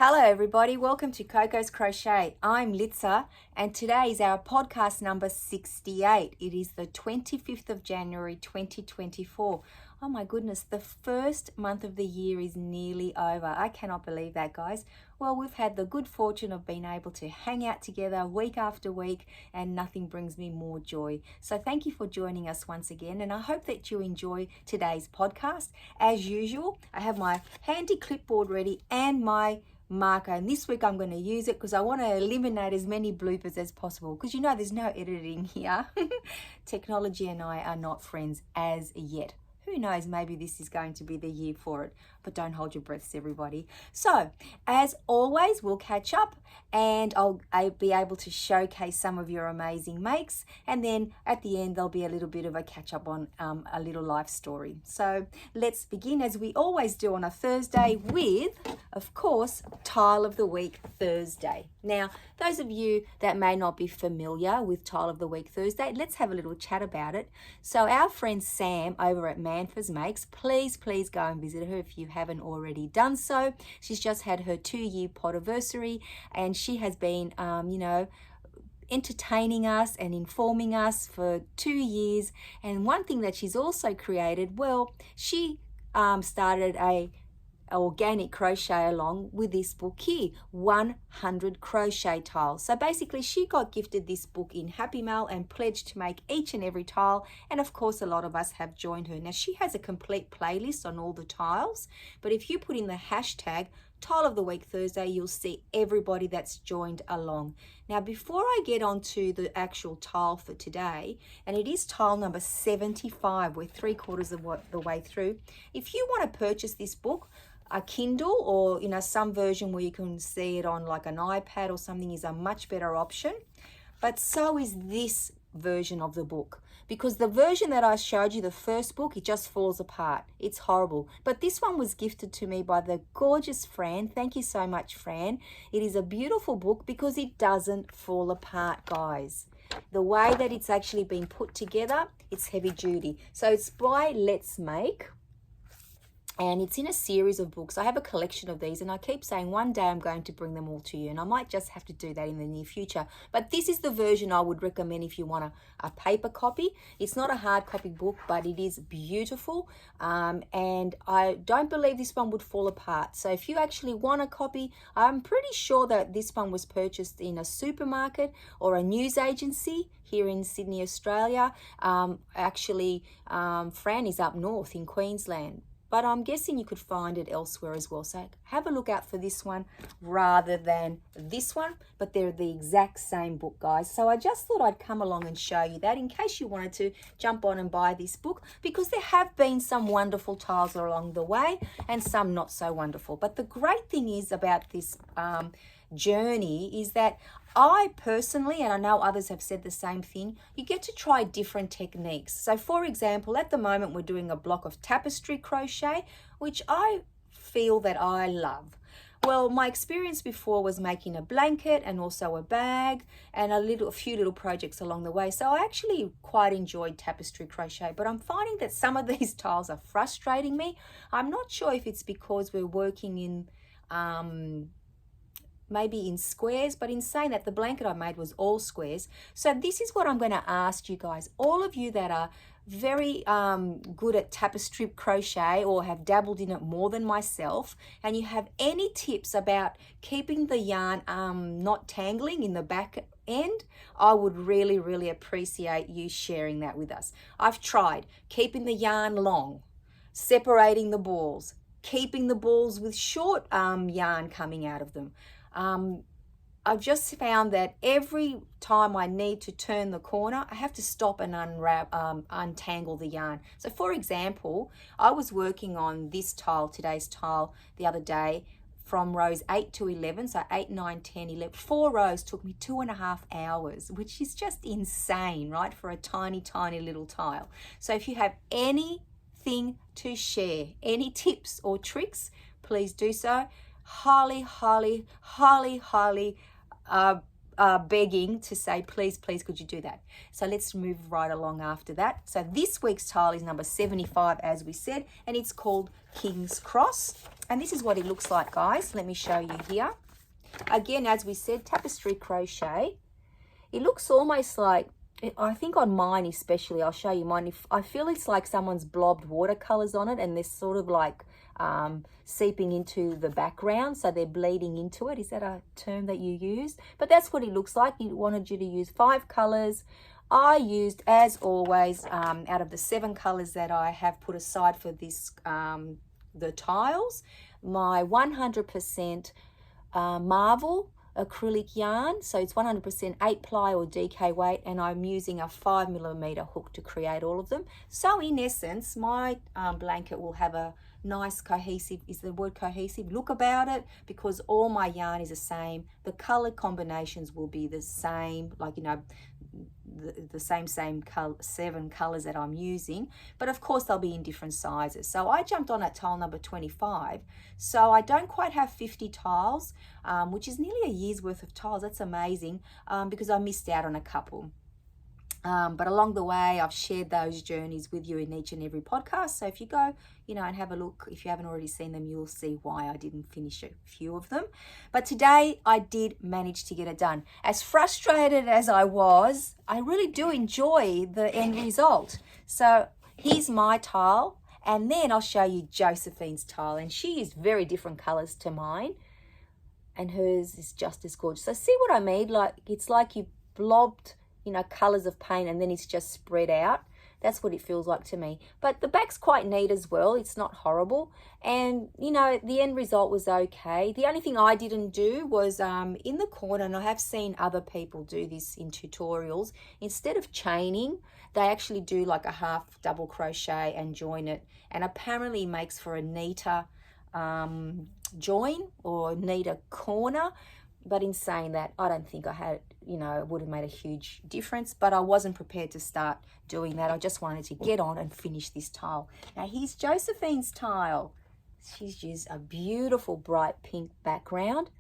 Hello everybody, welcome to Coco's Crochet. I'm Litza and today is our podcast number 68. It is the 25th of January 2024. Oh my goodness, the first month of the year is nearly over. I cannot believe that, guys. Well, we've had the good fortune of being able to hang out together week after week, and nothing brings me more joy. So thank you for joining us once again, and I hope that you enjoy today's podcast. As usual, I have my handy clipboard ready and my marker, and this week I'm going to use it because I want to eliminate as many bloopers as possible, because you know there's no editing here. Technology and I are not friends as yet. Who knows, maybe this is going to be the year for it, but don't hold your breaths, everybody. So, as always, we'll catch up and I'll be able to showcase some of your amazing makes, and then at the end there'll be a little bit of a catch up on a little life story. So let's begin, as we always do on a Thursday, with, of course, Tile of the Week Thursday. Now, those of you that may not be familiar with Tile of the Week Thursday, let's have a little chat about it. So our friend Sam over at Manfors Makes, please go and visit her if you haven't already done so. She's just had her 2-year podiversary, and she has been, entertaining us and informing us for 2 years. And one thing that she's also created, well, she started a organic crochet along with this book here, 100 crochet tiles. So basically she got gifted this book in Happy Mail and pledged to make each and every tile, and of course a lot of us have joined her. Now she has a complete playlist on all the tiles, but if you put in the hashtag Tile of the Week Thursday, you'll see everybody that's joined along. Now before I get on to the actual tile for today, and it is tile number 75, we're 3/4 of the way through. If you want to purchase this book, a Kindle or some version where you can see it on like an iPad or something is a much better option. But so is this version of the book, because the version that I showed you, the first book, it just falls apart. It's horrible. But this one was gifted to me by the gorgeous Fran. Thank you so much, Fran. It is a beautiful book because it doesn't fall apart, guys. The way that it's actually been put together, it's heavy duty. So it's by Let's Make, and it's in a series of books. I have a collection of these, and I keep saying one day I'm going to bring them all to you, and I might just have to do that in the near future. But this is the version I would recommend if you want a paper copy. It's not a hard copy book, but it is beautiful, and I don't believe this one would fall apart. So if you actually want a copy, I'm pretty sure that this one was purchased in a supermarket or a news agency here in Sydney, Australia. Fran is up north in Queensland, but I'm guessing you could find it elsewhere as well. So have a look out for this one rather than this one, but they're the exact same book, guys. So I just thought I'd come along and show you that in case you wanted to jump on and buy this book, because there have been some wonderful tiles along the way and some not so wonderful. But the great thing is about this journey is that I personally, and I know others have said the same thing, you get to try different techniques. So for example, at the moment we're doing a block of tapestry crochet, which I feel that I love. Well, my experience before was making a blanket and also a bag and a few little projects along the way. So I actually quite enjoyed tapestry crochet, but I'm finding that some of these tiles are frustrating me. I'm not sure if it's because we're working in maybe in squares, but in saying that, the blanket I made was all squares. So this is what I'm going to ask you guys, all of you that are very good at tapestry crochet or have dabbled in it more than myself, and you have any tips about keeping the yarn not tangling in the back end, I would really appreciate you sharing that with us. I've tried keeping the yarn long, separating the balls, keeping the balls with short yarn coming out of them. I've just found that every time I need to turn the corner, I have to stop and untangle the yarn. So for example, I was working on this tile, today's tile, the other day from rows 8 to 11, so 8, 9, 10, 11, 4 rows took me 2.5 hours, which is just insane, right, for a tiny little tile. So if you have anything to share, any tips or tricks, please do so. Highly begging to say, please, please, could you do that? So let's move right along after that. So this week's tile is number 75, as we said, and it's called King's Cross. And this is what it looks like, guys. Let me show you here. Again, as we said, tapestry crochet. It looks almost like, I think on mine especially, I'll show you mine. If I feel it's like someone's blobbed watercolors on it, and they're sort of like seeping into the background, so they're bleeding into it. Is that a term that you used? But that's what it looks like. It wanted you to use 5 colors. I used, as always, out of the 7 colors that I have put aside for this, the tiles, my 100% Marvel acrylic yarn. So it's 100% 8 ply or DK weight, and I'm using a 5mm hook to create all of them. So in essence, my blanket will have a nice cohesive, is the word cohesive, look about it, because all my yarn is the same. The color combinations will be the same, like, you know, the same color, 7 colors that I'm using, but of course they'll be in different sizes. So I jumped on at tile number 25, so I don't quite have 50 tiles, which is nearly a year's worth of tiles. That's amazing, because I missed out on a couple. But along the way, I've shared those journeys with you in each and every podcast. So if you go, you know, and have a look, if you haven't already seen them, you'll see why I didn't finish a few of them. But today I did manage to get it done. As frustrated as I was, I really do enjoy the end result. So here's my tile, and then I'll show you Josephine's tile, and she used very different colors to mine, and hers is just as gorgeous. So see what I mean? Like, it's like you blobbed, you know, colors of paint, and then it's just spread out. That's what it feels like to me. But the back's quite neat as well. It's not horrible. And, you know, the end result was okay. The only thing I didn't do was in the corner, and I have seen other people do this in tutorials, instead of chaining, they actually do like a half double crochet and join it. And apparently makes for a neater join or neater corner. But in saying that, I don't think I had, you know, it would have made a huge difference, but I wasn't prepared to start doing that. I just wanted to get on and finish this tile. Now here's Josephine's tile. She's used a beautiful bright pink background.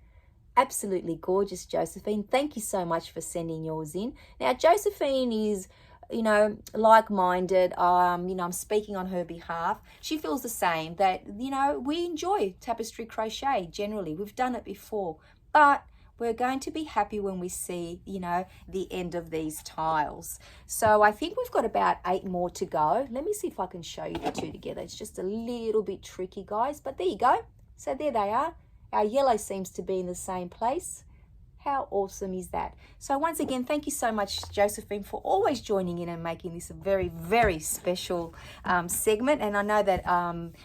Absolutely gorgeous, Josephine. Thank you so much for sending yours in. Now Josephine is, you know, like-minded. You know, I'm speaking on her behalf. She feels the same, that, you know, we enjoy tapestry crochet generally. We've done it before, but we're going to be happy when we see, you know, the end of these tiles. So I think we've got about 8 more to go. Let me see if I can show you the 2 together. It's just a little bit tricky, guys, but there you go. So there they are. Our yellow seems to be in the same place. How awesome is that? So once again, thank you so much, Josephine, for always joining in and making this a very, very special segment. And I know that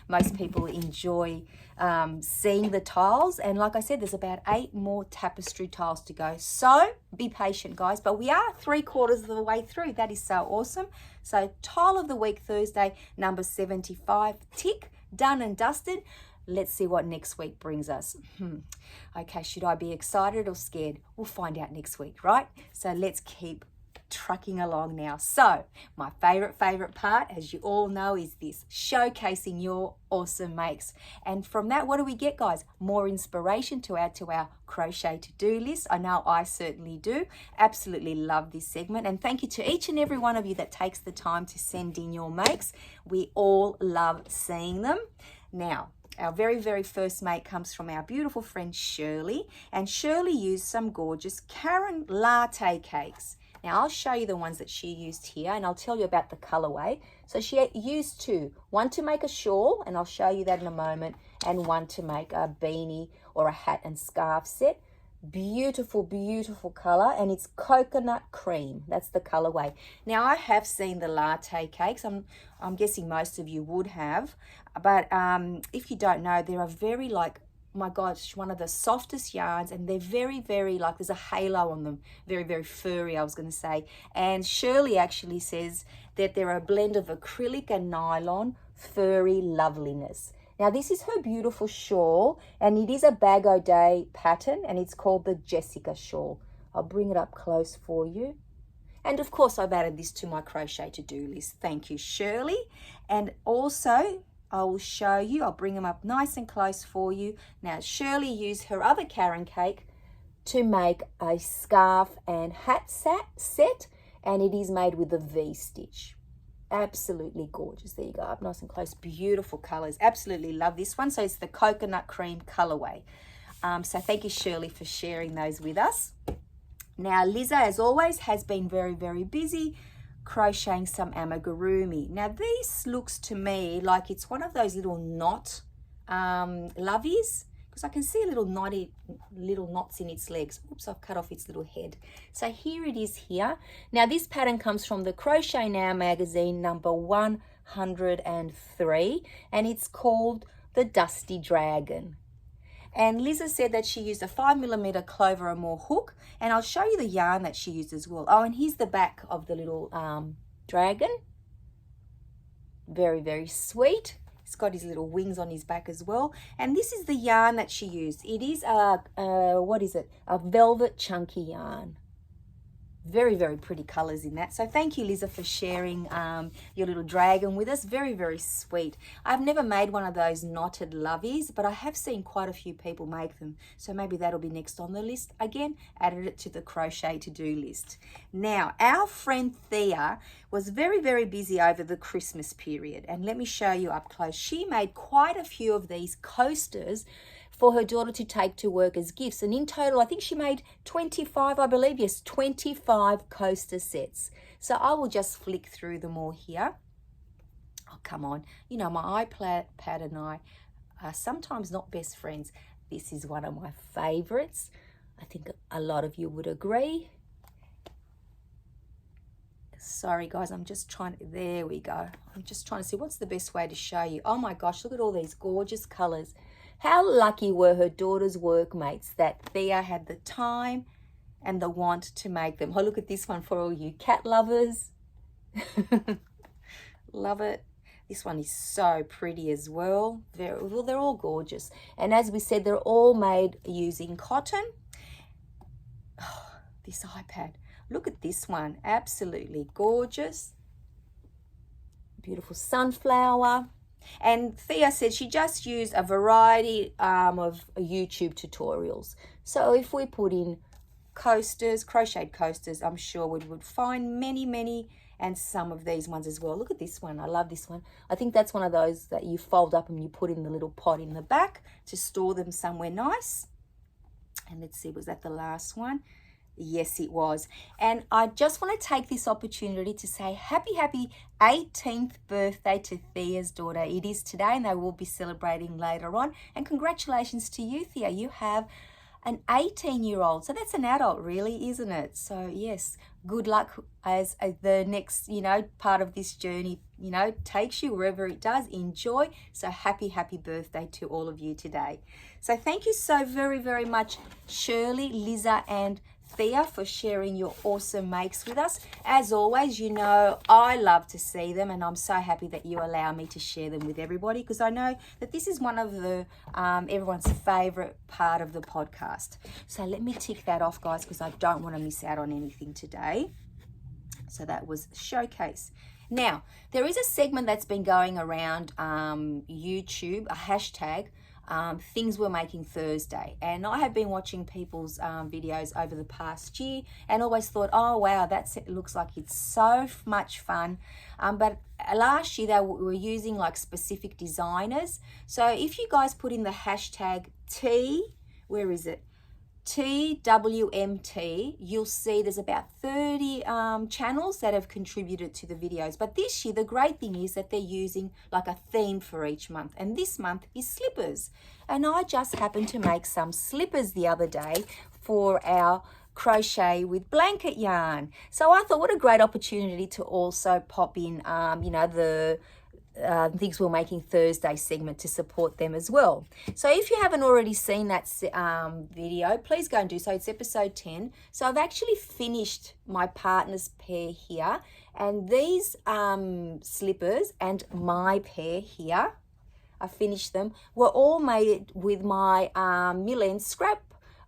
most people enjoy seeing the tiles. And like I said, there's about 8 more tapestry tiles to go. So be patient, guys. But we are 3/4 of the way through. That is so awesome. So tile of the week, Thursday, number 75, tick, done and dusted. Let's see what next week brings us. Okay, should I be excited or scared? We'll find out next week, right? So let's keep trucking along now. So my favorite part, as you all know, is this, showcasing your awesome makes. And from that, what do we get, guys? More inspiration to add to our crochet to-do list. I know I certainly do. Absolutely love this segment. And thank you to each and every one of you that takes the time to send in your makes. We all love seeing them. Now, our very, very first make comes from our beautiful friend Shirley, and Shirley used some gorgeous Karen latte cakes. Now I'll show you the ones that she used here, and I'll tell you about the colorway. So she used 2, one to make a shawl, and I'll show you that in a moment, and one to make a beanie or a hat and scarf set. Beautiful, beautiful color, and it's coconut cream. That's the colorway. Now I have seen the latte cakes. I'm guessing most of you would have, but if you don't know, they're a very, like, my gosh, one of the softest yarns, and they're very, very, like, there's a halo on them, very, very furry, I was going to say. And Shirley actually says that they're a blend of acrylic and nylon, furry loveliness. Now this is her beautiful shawl, and it is a Bag O' Day pattern, and it's called the Jessica shawl. I'll bring it up close for you. And of course I've added this to my crochet to-do list. Thank you, Shirley. And also I will show you, I'll bring them up nice and close for you. Now Shirley used her other Karen cake to make a scarf and hat set, and it is made with a V-stitch. Absolutely gorgeous. There you go, up nice and close. Beautiful colors. Absolutely love this one. So it's the coconut cream colorway. So thank you, Shirley, for sharing those with us. Now, Liza, as always, has been very, very busy crocheting some amigurumi. Now, this looks to me like it's one of those little knot loveys, because I can see little knots in its legs. Oops, I've cut off its little head. So here it is here. Now, this pattern comes from the Crochet Now magazine, number 103, and it's called the Dusty Dragon. And Liza said that she used a 5mm Clover and More hook, and I'll show you the yarn that she used as well. Oh, and here's the back of the little dragon. Very, very sweet. He's got his little wings on his back as well. And this is the yarn that she used. It is what is it? A velvet chunky yarn. Very, very pretty colors in that. So thank you, Liza, for sharing your little dragon with us. Very, very sweet. I've never made one of those knotted loveys, but I have seen quite a few people make them. So maybe that'll be next on the list. Again, added it to the crochet to-do list. Now, our friend Thea was very, very busy over the Christmas period. And let me show you up close. She made quite a few of these coasters for her daughter to take to work as gifts. And in total, I think she made 25, I believe, yes, 25 coaster sets. So I will just flick through them all here. Oh, come on. You know, my iPad and I are sometimes not best friends. This is one of my favorites. I think a lot of you would agree. Sorry, guys, I'm just trying to, there we go. I'm just trying to see what's the best way to show you. Oh my gosh, look at all these gorgeous colors. How lucky were her daughter's workmates that Thea had the time and the want to make them. Oh, look at this one for all you cat lovers. Love it. This one is so pretty as well. They're all gorgeous. And as we said, they're all made using cotton. Oh, this iPad. Look at this one. Absolutely gorgeous. Beautiful sunflower. And Thea said she just used a variety of YouTube tutorials. So if we put in coasters, crocheted coasters, I'm sure we would find many, and some of these ones as well. Look at this one. I love this one. I think that's one of those that you fold up and you put in the little pot in the back to store them somewhere nice. And let's see, was that the last one? Yes, it was. And I just want to take this opportunity to say happy 18th birthday to Thea's daughter. It is today and they will be celebrating later on. And congratulations to you, Thea. You have an 18-year-old. So that's an adult, really, isn't it? So yes, good luck as the next, part of this journey, takes you wherever it does. Enjoy. So happy birthday to all of you today. So thank you so very, very much, Shirley, Liza, and Thea, for sharing your awesome makes with us. As always, I love to see them, and I'm so happy that you allow me to share them with everybody, because I know that this is one of the everyone's favorite part of the podcast. So let me tick that off, guys, because I don't want to miss out on anything today. So that was showcase. Now, there is a segment that's been going around YouTube, a hashtag, things we're making Thursday, and I have been watching people's videos over the past year and always thought, oh wow, it looks like it's so much fun, but last year they were using like specific designers. So if you guys put in the hashtag TWMT, you'll see there's about 30 channels that have contributed to the videos. But this year, the great thing is that they're using like a theme for each month. And this month is slippers. And I just happened to make some slippers the other day for our crochet with blanket yarn. So I thought, what a great opportunity to also pop in, the things we're making Thursday segment to support them as well. So if you haven't already seen that video, please go and do so. It's episode 10. So I've actually finished my partner's pair here, and these slippers and my pair here, I finished them, were all made with my Mill-End scrap,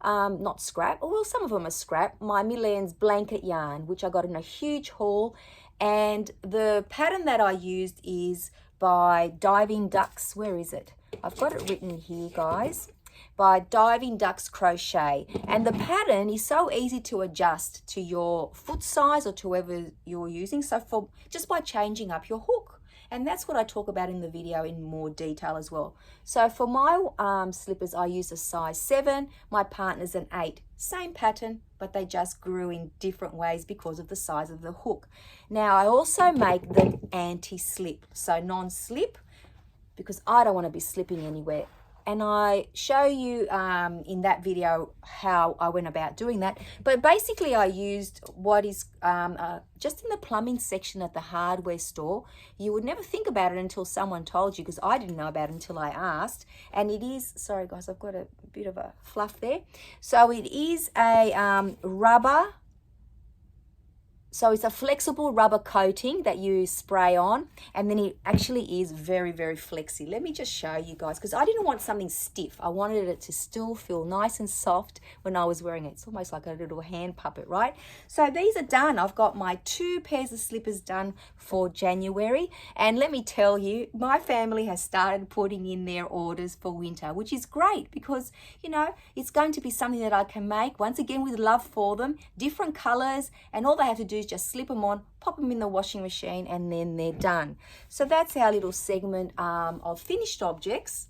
not scrap, well, some of them are scrap, my Mill-End's blanket yarn, which I got in a huge haul. And the pattern that I used is by Diving Ducks. Where is it? I've got it written here, guys. by Diving Ducks Crochet. And the pattern is so easy to adjust to your foot size or to whatever you're using. So for just by changing up your hook. And that's what I talk about in the video in more detail as well. So for my slippers, I use a size 7. My partner's an 8. Same pattern, but they just grew in different ways because of the size of the hook. Now, I also make them anti-slip, so non-slip, because I don't want to be slipping anywhere. And I show you in that video how I went about doing that. But basically I used what is just in the plumbing section at the hardware store. You would never think about it until someone told you, because I didn't know about it until I asked. And it is, sorry guys, I've got a bit of a fluff there. So it is a rubber. So it's a flexible rubber coating that you spray on, and then it actually is very, very flexy. Let me just show you guys, because I didn't want something stiff. I wanted it to still feel nice and soft when I was wearing it. It's almost like a little hand puppet, right? So these are done. I've got my 2 pairs of slippers done for January. And let me tell you, my family has started putting in their orders for winter, which is great because, you know, it's going to be something that I can make, once again, with love for them, different colors, and all they have to do is just slip them on, pop them in the washing machine, and then they're done. So that's our little segment of finished objects,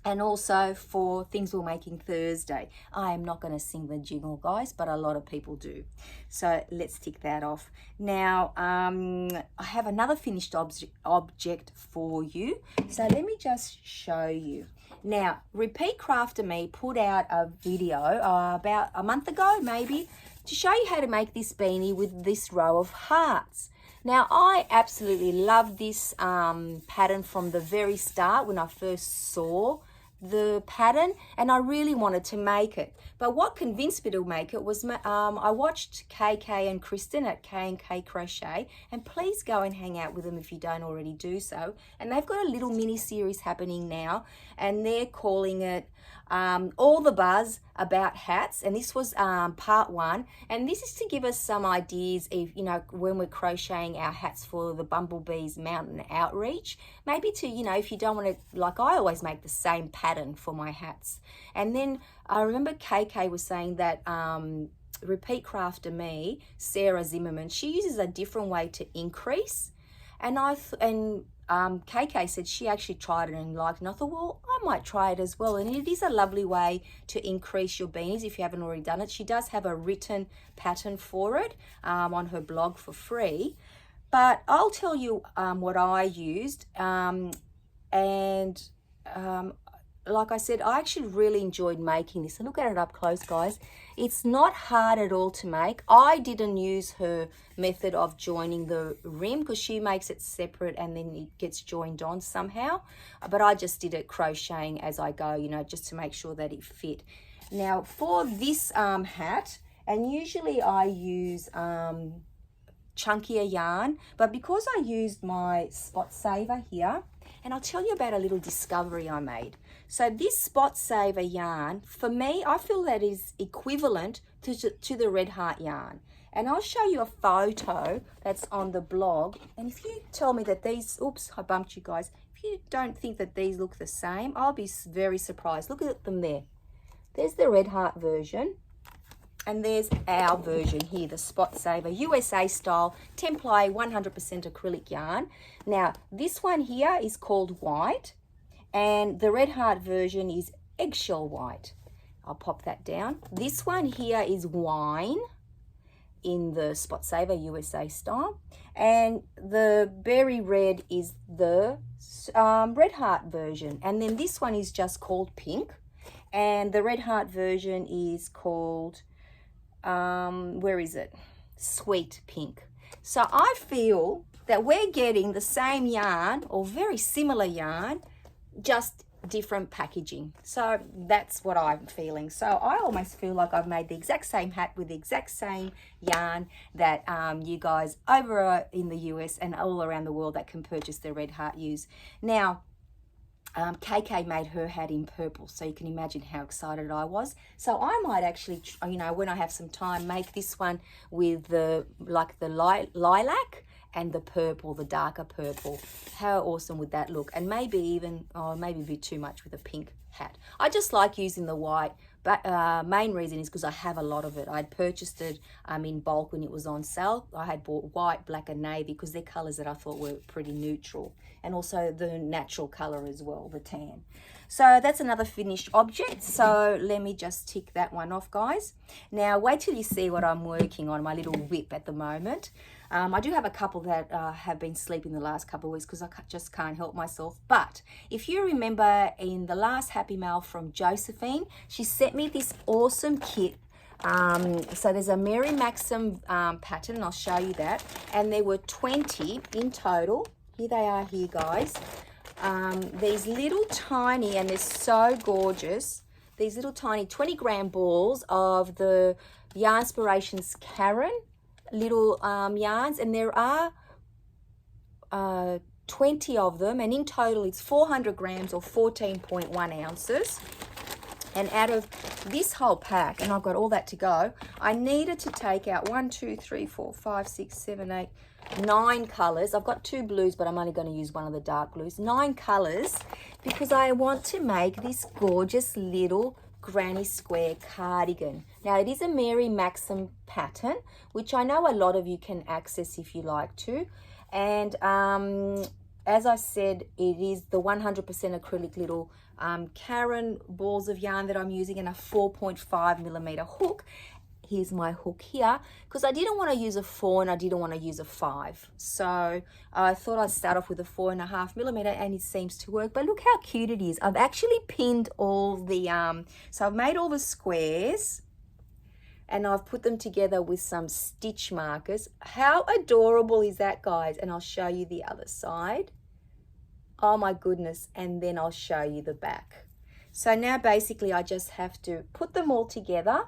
and also for things we're making Thursday. I am not going to sing the jingle, guys, but a lot of people do. So let's tick that off. Now, I have another finished object for you. So let me just show you. Now, Repeat Crafter Me put out a video about a month ago, maybe, to show you how to make this beanie with this row of hearts. Now, I absolutely love this pattern from the very start when I first saw the pattern, and I really wanted to make it. But what convinced me to make it was I watched KK and Kristen at K&K Crochet, and please go and hang out with them if you don't already do so. And they've got a little mini series happening now, and they're calling it All the Buzz About Hats, and this was part 1, and this is to give us some ideas if, you know, when we're crocheting our hats for the Bumblebees Mountain Outreach, maybe to, you know, if you don't want to, like I always make the same pattern for my hats. And then I remember KK was saying that Repeat Crafter Me, Sarah Zimmerman, she uses a different way to increase, and KK said she actually tried it and liked it, and I thought, well, I might try it as well. And it is a lovely way to increase your beanies if you haven't already done it. She does have a written pattern for it on her blog for free. But I'll tell you what I used. Like I said, I actually really enjoyed making this. And look at it up close, guys. It's not hard at all to make. I didn't use her method of joining the rim because she makes it separate and then it gets joined on somehow. But I just did it crocheting as I go, you know, just to make sure that it fit. Now, for this hat, and usually I use chunkier yarn, but because I used my Spot Saver here, and I'll tell you about a little discovery I made. So this Spot Saver yarn, for me, I feel that is equivalent to the Red Heart yarn. And I'll show you a photo that's on the blog. And if you tell me that these, oops, I bumped you guys. If you don't think that these look the same, I'll be very surprised. Look at them there. There's the Red Heart version. And there's our version here, the Spot Saver USA style 10-ply 100% acrylic yarn. Now, this one here is called white, and the Red Heart version is eggshell white. I'll pop that down. This one here is wine in the Spot Saver USA style, and the berry red is the Red Heart version. And then this one is just called pink, and the Red Heart version is called where is it? Sweet pink. So I feel that we're getting the same yarn or very similar yarn, just different packaging. So that's what I'm feeling. So I almost feel like I've made the exact same hat with the exact same yarn that you guys over in the US and all around the world that can purchase the Red Heart use. Now, KK made her hat in purple, so you can imagine how excited I was. So I might actually, you know, when I have some time, make this one with the lilac and the purple, the darker purple. How awesome would that look? And maybe even, oh, maybe a bit too much with a pink hat. I just like using the white, but main reason is because I have a lot of it. I'd purchased it in bulk when it was on sale. I had bought white, black and navy because they're colors that I thought were pretty neutral, and also the natural color as well, the tan. So that's another finished object. So let me just tick that one off, guys. Now wait till you see what I'm working on, my little whip at the moment. I do have a couple that have been sleeping the last couple of weeks because I just can't help myself. But if you remember in the last Happy Mail from Josephine, she sent me this awesome kit. So there's a Mary Maxim pattern, and I'll show you that. And there were 20 in total. Here they are here, guys. These little tiny, and they're so gorgeous, these little tiny 20-gram balls of the Yarnspirations Karen little yarns, and there are 20 of them, and in total it's 400 grams or 14.1 ounces. And out of this whole pack, and I've got all that to go, I needed to take out 1, 2, 3, 4, 5, 6, 7, 8, 9 colors. I've got 2 blues, but I'm only going to use one of the dark blues. 9 colors, because I want to make this gorgeous little granny square cardigan. Now it is a Mary Maxim pattern, which I know a lot of you can access if you like to. And as I said, it is the 100% acrylic little Karen balls of yarn that I'm using, and a 4.5 millimeter hook. Here's my hook here, because I didn't want to use a 4 and I didn't want to use a 5. So I thought I'd start off with a 4.5 millimeter, and it seems to work. But look how cute it is. I've actually pinned all the, so I've made all the squares and I've put them together with some stitch markers. How adorable is that, guys? And I'll show you the other side. Oh my goodness. And then I'll show you the back. So now basically I just have to put them all together,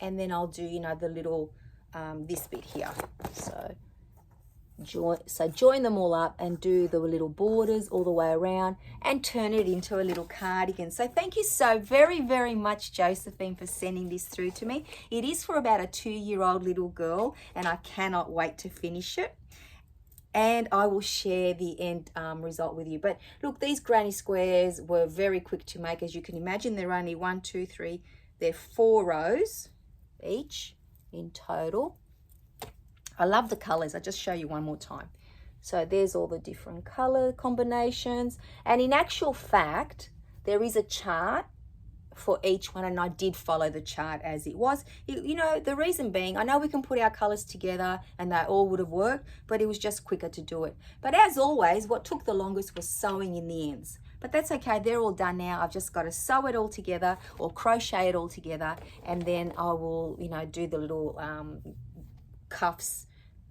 and then I'll do, you know, the little, this bit here. So join them all up and do the little borders all the way around and turn it into a little cardigan. So thank you so very, very much, Josephine, for sending this through to me. It is for about a 2-year-old little girl, and I cannot wait to finish it. And I will share the end result with you. But look, these granny squares were very quick to make. As you can imagine, they're only 1, 2, 3, they're 4 rows each in total. I love the colors. I'll just show you one more time. So there's all the different color combinations. And in actual fact, there is a chart for each one, and I did follow the chart as it was. You know, the reason being, I know we can put our colors together and they all would have worked, but it was just quicker to do it. But as always, what took the longest was sewing in the ends. But that's okay, they're all done now. I've just got to sew it all together or crochet it all together, and then I will, you know, do the little cuffs,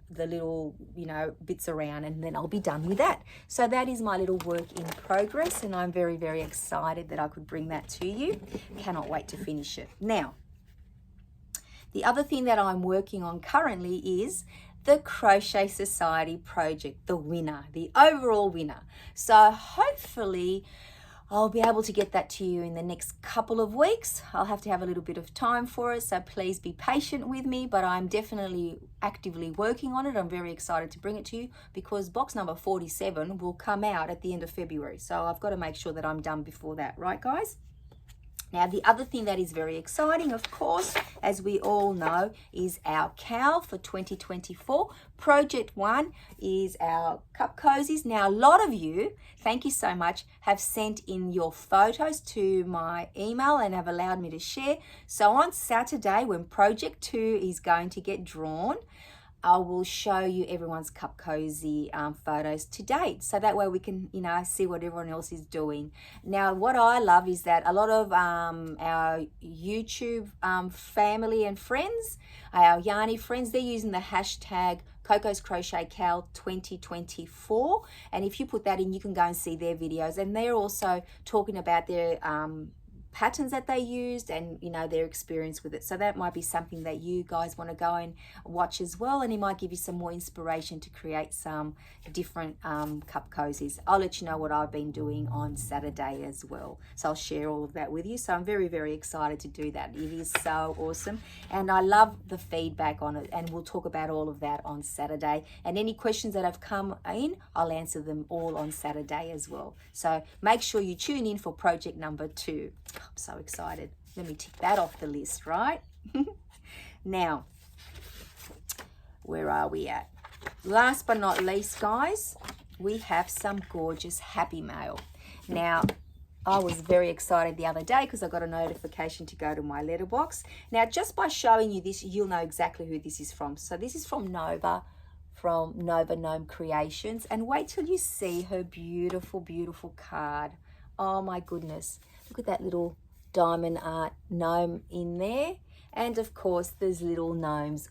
the little, you know, bits around, and then I'll be done with that. So that is my little work in progress, and I'm very, very excited that I could bring that to you. Cannot wait to finish it. Now, the other thing that I'm working on currently is the Crochet Society project, the winner, the overall winner. So hopefully I'll be able to get that to you in the next couple of weeks. I'll have to have a little bit of time for it, so please be patient with me, but I'm definitely actively working on it. I'm very excited to bring it to you because box number 47 will come out at the end of February. So I've got to make sure that I'm done before that, right, guys? Now, the other thing that is very exciting, of course, as we all know, is our cowl for 2024. Project 1 is our cup cozies. Now, a lot of you, thank you so much, have sent in your photos to my email and have allowed me to share. So on Saturday, when Project 2 is going to get drawn, I will show you everyone's cup cozy photos to date, so that way we can, you know, see what everyone else is doing. Now, what I love is that a lot of our YouTube family and friends, our Yarny friends, they're using the hashtag Coco's Crochet Cowl 2024, and if you put that in, you can go and see their videos, and they're also talking about their patterns that they used and, you know, their experience with it. So that might be something that you guys want to go and watch as well, and it might give you some more inspiration to create some different cup cozies. I'll let you know what I've been doing on Saturday as well, so I'll share all of that with you. So I'm very, very excited to do that. It is so awesome, and I love the feedback on it, and we'll talk about all of that on Saturday. And any questions that have come in, I'll answer them all on Saturday as well. So make sure you tune in for project number 2. I'm so excited. Let me tick that off the list, right? Now, where are we at? Last but not least, guys, we have some gorgeous happy mail. Now, I was very excited the other day because I got a notification to go to my letterbox. Now, just by showing you this, you'll know exactly who this is from. So this is from Nova Gnome Creations. And wait till you see her beautiful, beautiful card. Oh my goodness. Look at that little diamond art gnome in there. And of course, there's little gnomes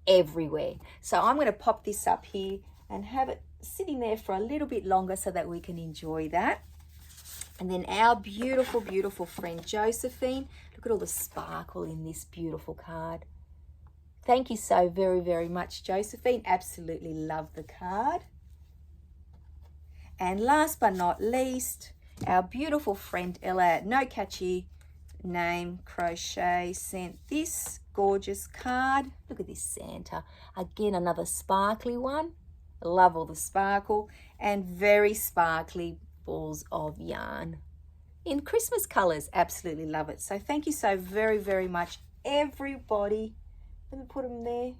everywhere. So I'm going to pop this up here and have it sitting there for a little bit longer so that we can enjoy that. And then our beautiful, beautiful friend Josephine. Look at all the sparkle in this beautiful card. Thank you so very, very much, Josephine. Absolutely love the card. And last but not least, our beautiful friend Ella, no catchy name, Crochet, sent this gorgeous card. Look at this Santa. Again, another sparkly one. Love all the sparkle and very sparkly balls of yarn in Christmas colors. Absolutely love it. So thank you so very, very much, everybody. Let me put them there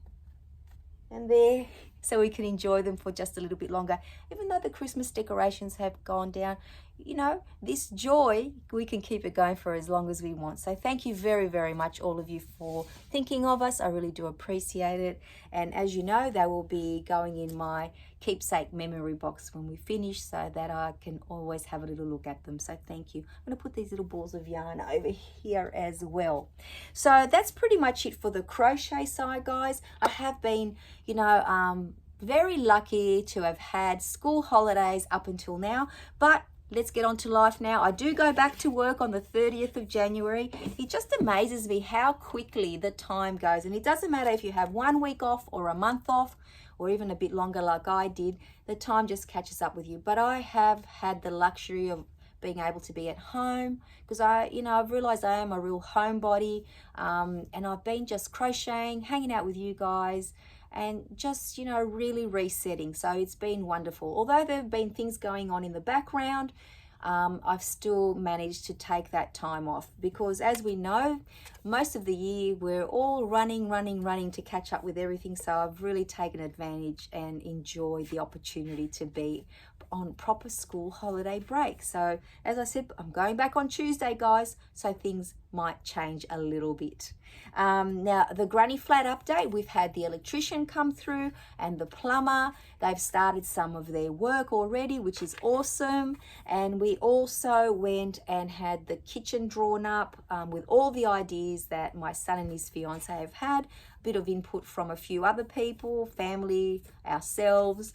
and there so we can enjoy them for just a little bit longer. Even though the Christmas decorations have gone down, you know, this joy, we can keep it going for as long as we want. So thank you very, very much, all of you, for thinking of us. I really do appreciate it. And as you know, they will be going in my keepsake memory box when we finish so that I can always have a little look at them. So thank you. I'm going to put these little balls of yarn over here as well. So that's pretty much it for the crochet side, guys. I have been, you know, very lucky to have had school holidays up until now, but let's get on to life now. I do go back to work on the 30th of January. It just amazes me how quickly the time goes. And it doesn't matter if you have 1 week off or a month off or even a bit longer like I did, the time just catches up with you. But I have had the luxury of being able to be at home because I've realized I am a real homebody, and I've been just crocheting, hanging out with you guys, and just, you know, really resetting. So it's been wonderful. Although there have been things going on in the background, I've still managed to take that time off because, as we know, most of the year we're all running to catch up with everything. So I've really taken advantage and enjoyed the opportunity to be on proper school holiday break. So as I said, I'm going back on Tuesday, guys, so things might change a little bit. Now, the granny flat update, we've had the electrician come through and the plumber. They've started some of their work already, which is awesome. And we also went and had the kitchen drawn up with all the ideas that my son and his fiance have had, a bit of input from a few other people, family, ourselves.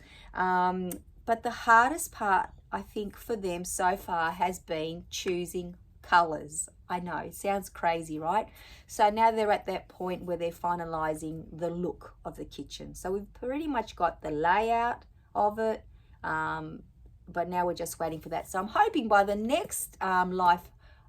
But the hardest part, I think, for them so far has been choosing colors. I know, it sounds crazy, right? So now they're at that point where they're finalizing the look of the kitchen. So we've pretty much got the layout of it, but now we're just waiting for that. So I'm hoping by the next life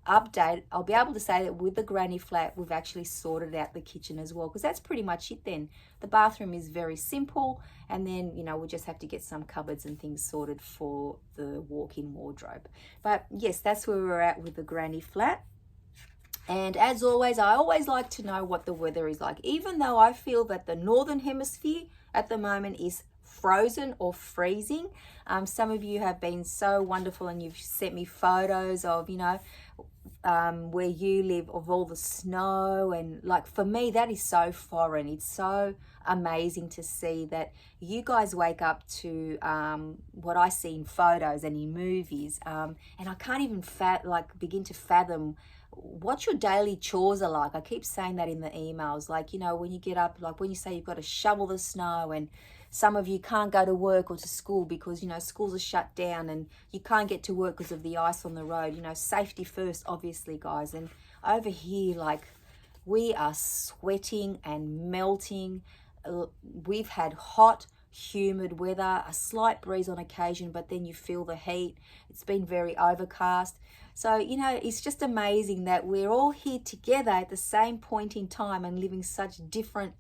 update, I'll be able to say that with the granny flat, we've actually sorted out the kitchen as well, because that's pretty much it then. The bathroom is very simple, and then, you know, we'll just have to get some cupboards and things sorted for the walk-in wardrobe. But yes, that's where we're at with the granny flat. And as always, I always like to know what the weather is like, even though I feel that the northern hemisphere at the moment is frozen or freezing. Some of you have been so wonderful and you've sent me photos of, you know, where you live, of all the snow, and like, for me that is so foreign. It's so amazing to see that you guys wake up to what I see in photos and in movies, and I can't even begin to fathom what your daily chores are like. I keep saying that in the emails, like, you know, when you get up, like when you say you've got to shovel the snow and some of you can't go to work or to school because, you know, schools are shut down and you can't get to work because of the ice on the road. You know, safety first, obviously, guys. And over here, like, we are sweating and melting. We've had hot, humid weather, a slight breeze on occasion, but then you feel the heat. It's been very overcast. So, you know, it's just amazing that we're all here together at the same point in time and living such different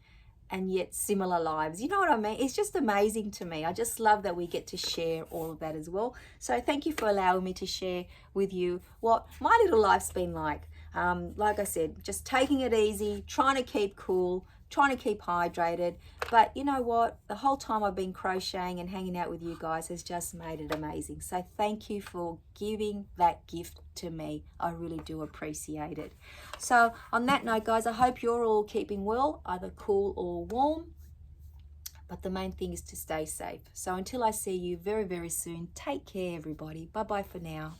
and yet similar lives. You know what I mean? It's just amazing to me. I just love that we get to share all of that as well. So thank you for allowing me to share with you what my little life's been like. Like I said, just taking it easy, trying to keep cool, trying to keep hydrated. But you know what? The whole time I've been crocheting and hanging out with you guys has just made it amazing. So thank you for giving that gift to me. I really do appreciate it. So on that note, guys, I hope you're all keeping well, either cool or warm. But the main thing is to stay safe. So until I see you very, very soon, take care, everybody. Bye-bye for now.